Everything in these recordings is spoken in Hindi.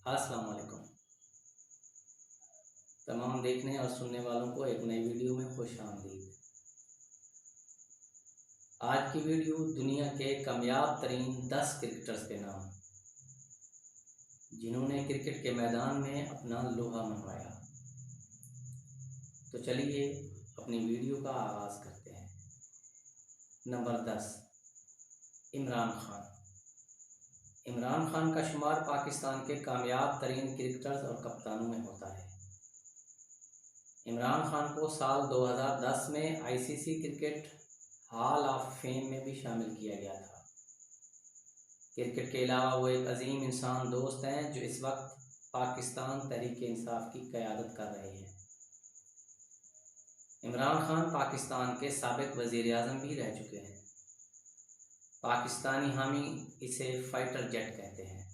अस्सलाम वालेकुम। तमाम देखने और सुनने वालों को एक नई वीडियो में खुश आमदीद। आज की वीडियो दुनिया के कामयाब तरीन 10 क्रिकेटर्स के नाम जिन्होंने क्रिकेट के मैदान में अपना लोहा मनवाया। तो चलिए अपनी वीडियो का आगाज़ करते हैं। नंबर 10, इमरान खान। इमरान खान का शुमार पाकिस्तान के कामयाब तरीन क्रिकेटर्स और कप्तानों में होता है। इमरान खान को साल 2010 में ICC cricket hall of fame में भी शामिल किया गया था। क्रिकेट के अलावा वो एक अजीम इंसान दोस्त हैं जो इस वक्त पाकिस्तान तहरीक-ए-इंसाफ की क़यादत कर रहे हैं। इमरान खान पाकिस्तान के साबिक़ वज़ीर-ए-आज़म भी रह चुके हैं। पाकिस्तानी हामी इसे फाइटर जेट कहते हैं।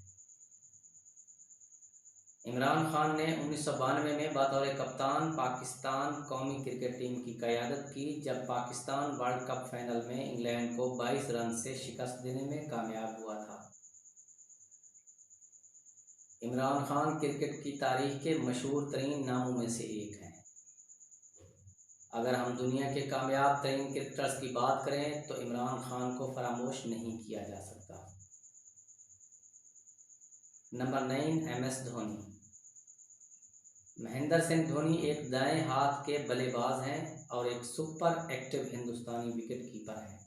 इमरान खान ने 1992 में बतौर कप्तान पाकिस्तान कौमी क्रिकेट टीम की क़यादत की जब पाकिस्तान वर्ल्ड कप फाइनल में इंग्लैंड को 22 रन से शिकस्त देने में कामयाब हुआ था। इमरान खान क्रिकेट की तारीख के मशहूर तरीन नामों में से एक हैं। अगर हम दुनिया के कामयाब तरीन क्रिकेटर्स की बात करें तो इमरान खान को फरामोश नहीं किया जा सकता। Number 9, MS Dhoni. महेंद्र सिंह धोनी एक दाएं हाथ के बल्लेबाज हैं और एक सुपर एक्टिव हिंदुस्तानी विकेट कीपर हैं।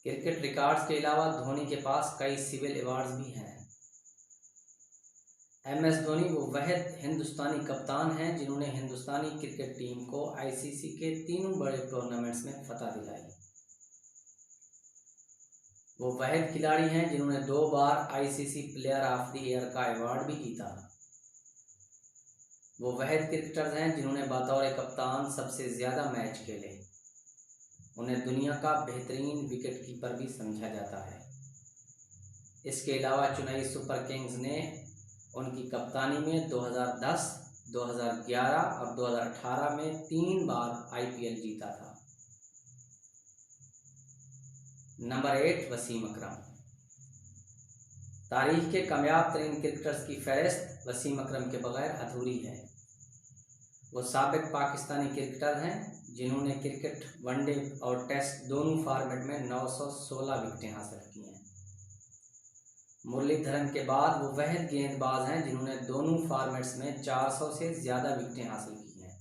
क्रिकेट रिकॉर्ड्स के अलावा धोनी के पास कई सिविल अवार्ड्स भी हैं। MS धोनी वो वहद हिंदुस्तानी कप्तान हैं जिन्होंने हिंदुस्तानी क्रिकेट टीम को आईसीसी के तीनों बड़े टूर्नामेंट्स में फतह दिलाई। वो वहद खिलाड़ी हैं जिन्होंने 2 बार ICC player of the year का अवार्ड भी जीता। वो वहद क्रिकेटर्स हैं जिन्होंने बतौर कप्तान सबसे ज़्यादा मैच खेले। उन्हें दुनिया का बेहतरीन विकेट कीपर भी समझा जाता है। इसके अलावा चेन्नई सुपर किंग्स ने उनकी कप्तानी में 2010, 2011 और 2018 में 3 बार IPL जीता था। नंबर 8, वसीम अकरम। तारीख के कामयाब तरीन क्रिकेटर्स की फहरिस्त वसीम अकरम के बगैर अधूरी है। वो साबिक पाकिस्तानी क्रिकेटर हैं जिन्होंने क्रिकेट वनडे और टेस्ट दोनों फॉर्मेट में 916 विकेटें हासिल की हैं। मुरलीधरन के बाद वो वहद गेंदबाज हैं जिन्होंने दोनों फॉर्मेट्स में 400 से ज़्यादा विकेटें हासिल की हैं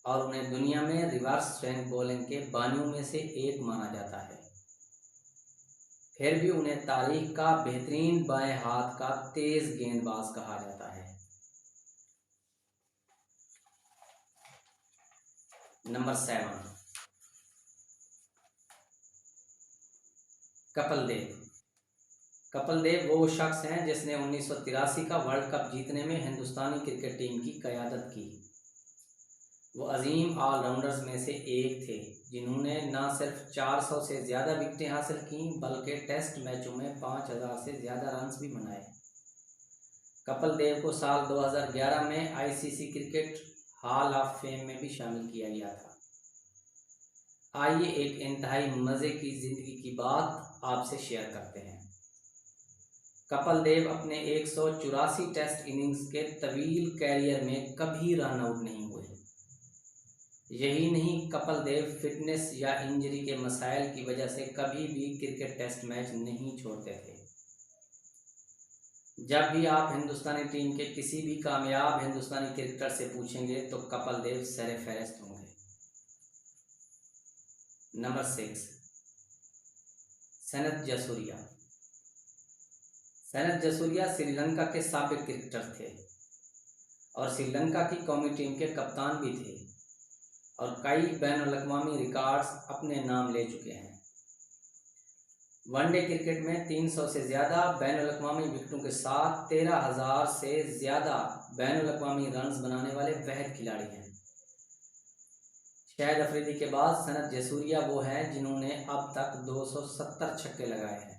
और उन्हें दुनिया में रिवर्स स्विंग बॉलिंग के बानियों में से एक माना जाता है। फिर भी उन्हें तारीख का बेहतरीन बाएं हाथ का तेज गेंदबाज कहा जाता है। नंबर 7, कपिल देव। कपिल देव वो शख्स हैं जिसने 1983 का वर्ल्ड कप जीतने में हिंदुस्तानी क्रिकेट टीम की क़यादत की। वो अजीम ऑलराउंडर्स में से एक थे जिन्होंने न सिर्फ 400 से ज़्यादा विकेटें हासिल की बल्कि टेस्ट मैचों में 5000 से ज़्यादा रन्स भी बनाए। कपिल देव को साल 2011 में ICC cricket hall of fame में भी शामिल किया गया था। आइए एक इंतहाई मज़े की ज़िंदगी की बात आपसे शेयर करते हैं। कपिल देव अपने 184 टेस्ट इनिंग्स के तवील कैरियर में कभी रन आउट नहीं हुए। यही नहीं, कपिल देव फिटनेस या इंजरी के मसाइल की वजह से कभी भी क्रिकेट टेस्ट मैच नहीं छोड़ते थे। जब भी आप हिंदुस्तानी टीम के किसी भी कामयाब हिंदुस्तानी क्रिकेटर से पूछेंगे तो कपिल देव सर-ए-फहरिस्त होंगे। नंबर 6, सनत जसूरिया। सनत जसूरिया श्रीलंका के साबिक क्रिकेटर थे और श्रीलंका की कौमी टीम के कप्तान भी थे और कई बैनुल-अक़वामी रिकॉर्ड्स अपने नाम ले चुके हैं। वनडे क्रिकेट में 300 से ज़्यादा बैनुल-अक़वामी विकेटों के साथ 13,000 से ज़्यादा बैनुल-अक़वामी रन्स बनाने वाले वहद खिलाड़ी हैं। शाहिद अफरीदी के बाद सनत जसूरिया वो हैं जिन्होंने अब तक 270 छक्के लगाए हैं।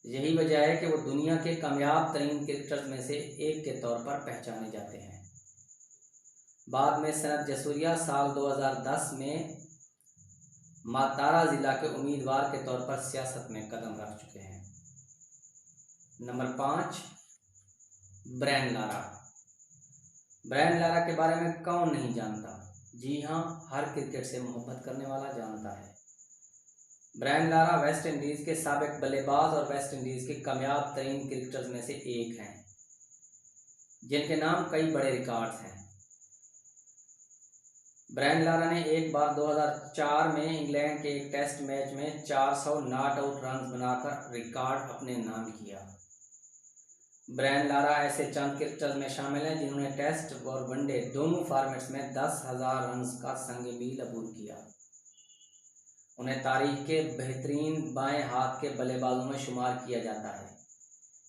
यही वजह है कि वो दुनिया के कामयाब तरीन क्रिकेटर्स में से एक के तौर पर पहचाने जाते हैं। बाद में सनत जसूरिया साल 2010 में मातारा ज़िला के उम्मीदवार के तौर पर सियासत में कदम रख चुके हैं। Number 5 Brian Lara. Brian Lara के बारे में कौन नहीं जानता? जी हाँ, हर क्रिकेट से मोहब्बत करने वाला जानता है। ब्रायन लारा वेस्ट इंडीज़ के साबिक बल्लेबाज और वेस्ट इंडीज़ के कामयाब तरीन क्रिकेटर्स में से एक हैं, जिनके नाम कई बड़े रिकॉर्ड्स हैं। ब्रायन लारा ने एक बार 2004 में इंग्लैंड के एक टेस्ट मैच में 400 नॉट आउट रन बनाकर रिकॉर्ड अपने नाम किया। ब्रायन लारा ऐसे चंद क्रिकेटर्स में शामिल हैं जिन्होंने टेस्ट और वनडे दोनों फॉर्मेट्स में 10,000 रन का संग मील अबूर किया। उन्हें तारीख के बेहतरीन बाएं हाथ के बल्लेबाजों में शुमार किया जाता है,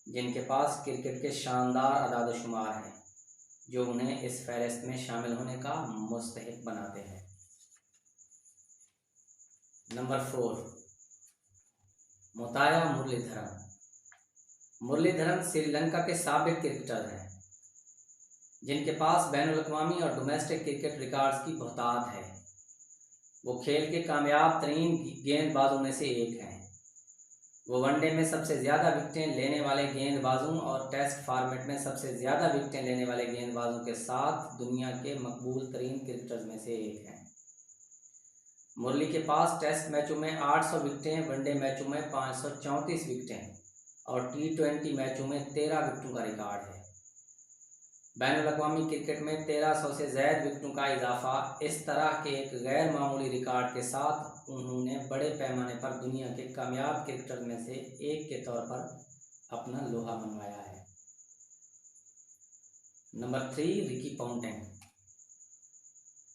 जिनके पास क्रिकेट के शानदार अदाद-ओ-शुमार हैं, जो उन्हें इस फहरिस्त में शामिल होने का मुस्तहिक बनाते हैं। नंबर 4 मुताया मुरलीधरन। मुरलीधरन श्रीलंका के साबिक क्रिकेटर हैं, जिनके पास बैनुल-अक़वामी और डोमेस्टिक क्रिकेट रिकॉर्ड्स की बहुतायत है। वो खेल के कामयाब तरीन गेंदबाजों में से एक हैं। वो वनडे में सबसे ज़्यादा विकेटें लेने वाले गेंदबाजों और टेस्ट फॉर्मेट में सबसे ज़्यादा विकेटें लेने वाले गेंदबाजों के साथ दुनिया के मकबूल तरीन क्रिकेटर्स में से एक हैं। मुरली के पास टेस्ट मैचों में 800 विकेटें, वनडे मैचों में 534 विकेटें और T20 मैचों में 13 विकेटों का रिकॉर्ड है। बैनुल-अक़वामी क्रिकेट में 1300 से ज़ायद विकेटों का इजाफा इस तरह के एक गैर मामूली रिकॉर्ड के साथ उन्होंने बड़े पैमाने पर दुनिया के कामयाब क्रिकेटर में से एक के तौर पर अपना लोहा मनवाया है। Number 3 Ricky Ponting.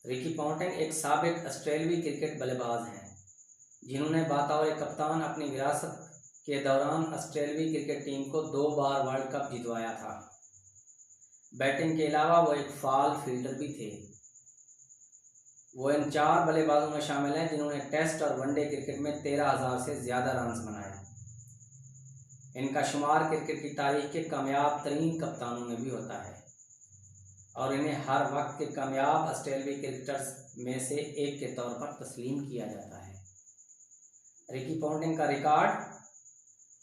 Ricky Ponting एक साबिक ऑस्ट्रेलियाई क्रिकेट बल्लेबाज हैं, जिन्होंने बतौर कप्तान अपनी विरासत के दौरान ऑस्ट्रेलियाई क्रिकेट टीम को 2 बार वर्ल्ड कप जितवाया था। बैटिंग के अलावा वो एक फाल फील्डर भी थे। वो इन 4 बल्लेबाजों में शामिल हैं जिन्होंने टेस्ट और वनडे क्रिकेट में 13,000 से ज़्यादा रन बनाए। इनका शुमार क्रिकेट की तारीख के कामयाब तरीन कप्तानों में भी होता है और इन्हें हर वक्त के कामयाब ऑस्ट्रेलियाई क्रिकेटर्स में से एक के तौर पर तस्लीम किया जाता है। रिकी पॉन्टिंग का रिकॉर्ड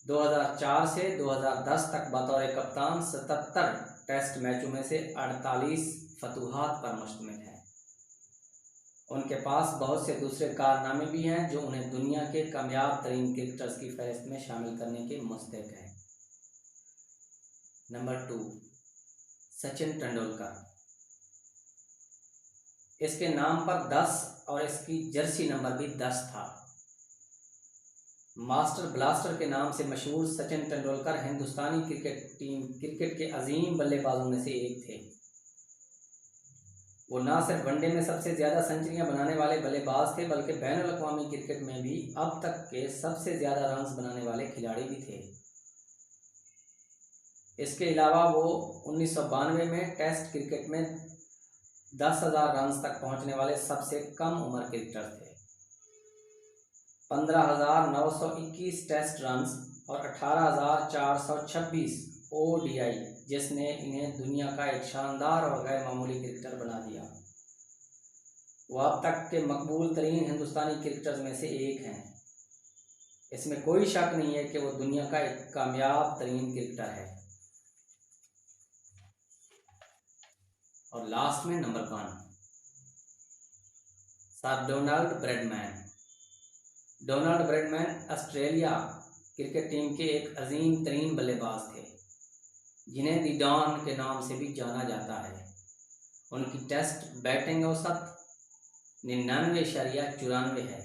2004 से 2010 तक बतौर कप्तान 77 टेस्ट मैचों में से 48 फतूहात पर मुश्तमिल है। उनके पास बहुत से दूसरे कारनामे भी हैं जो उन्हें दुनिया के कामयाब तरीन क्रिकेटर्स की फहरिस्त में शामिल करने के मुस्तहिक हैं। नंबर 2 सचिन तेंदुलकर। इसके नाम पर 10 और इसकी जर्सी नंबर भी 10 था। मास्टर ब्लास्टर के नाम से मशहूर सचिन तेंदुलकर हिंदुस्तानी क्रिकेट के अजीम बल्लेबाजों में से एक थे। वो न सिर्फ वनडे में सबसे ज़्यादा सेंचुरियां बनाने वाले बल्लेबाज थे, बल्कि बैनुल-अक़वामी क्रिकेट में भी अब तक के सबसे ज़्यादा रन्स बनाने वाले खिलाड़ी भी थे। इसके अलावा वो 1992 में टेस्ट क्रिकेट में 10,000 रन तक पहुंचने वाले सबसे कम उम्र क्रिकेटर थे। 15,921 टेस्ट रन्स और 18,426 ODI, जिसने इन्हें दुनिया का एक शानदार और गैर मामूली क्रिकेटर बना दिया। वो अब तक के मकबूल तरीन हिंदुस्तानी क्रिकेटर्स में से एक हैं। इसमें कोई शक नहीं है कि वो दुनिया का एक कामयाब तरीन क्रिकेटर है। और लास्ट में number 1 sir Donald Bradman. Donald Bradman Australia cricket team के एक अजीम तरीन बल्लेबाज थे, जिन्हें दी डॉन के नाम से भी जाना जाता है। उनकी टेस्ट बैटिंग औसत 99.94 है।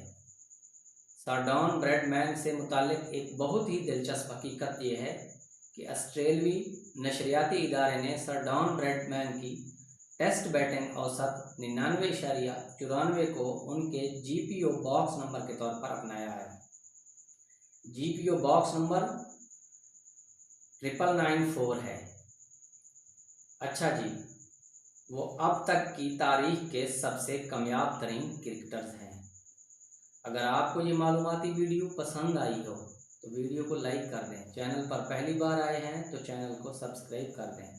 सर डॉन ब्रैडमैन से मुतालिक एक बहुत ही दिलचस्प हकीकत यह है कि ऑस्ट्रेलियाई नशरियाती इदारे ने सर डॉन ब्रैडमैन की टेस्ट बैटिंग औसत 99.94 को उनके GPO बॉक्स नंबर के तौर पर अपनाया है। GPO बॉक्स नंबर 9994 है। अच्छा जी, वो अब तक की तारीख के सबसे कामयाब तरीन क्रिकेटर्स हैं। अगर आपको ये मालूमाती वीडियो पसंद आई हो तो वीडियो को लाइक कर दें। चैनल पर पहली बार आए हैं तो चैनल को सब्सक्राइब कर दें।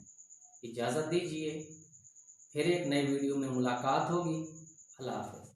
इजाज़त दीजिए, फिर एक नई वीडियो में मुलाकात होगी। अल्लाह हाफ़िज़।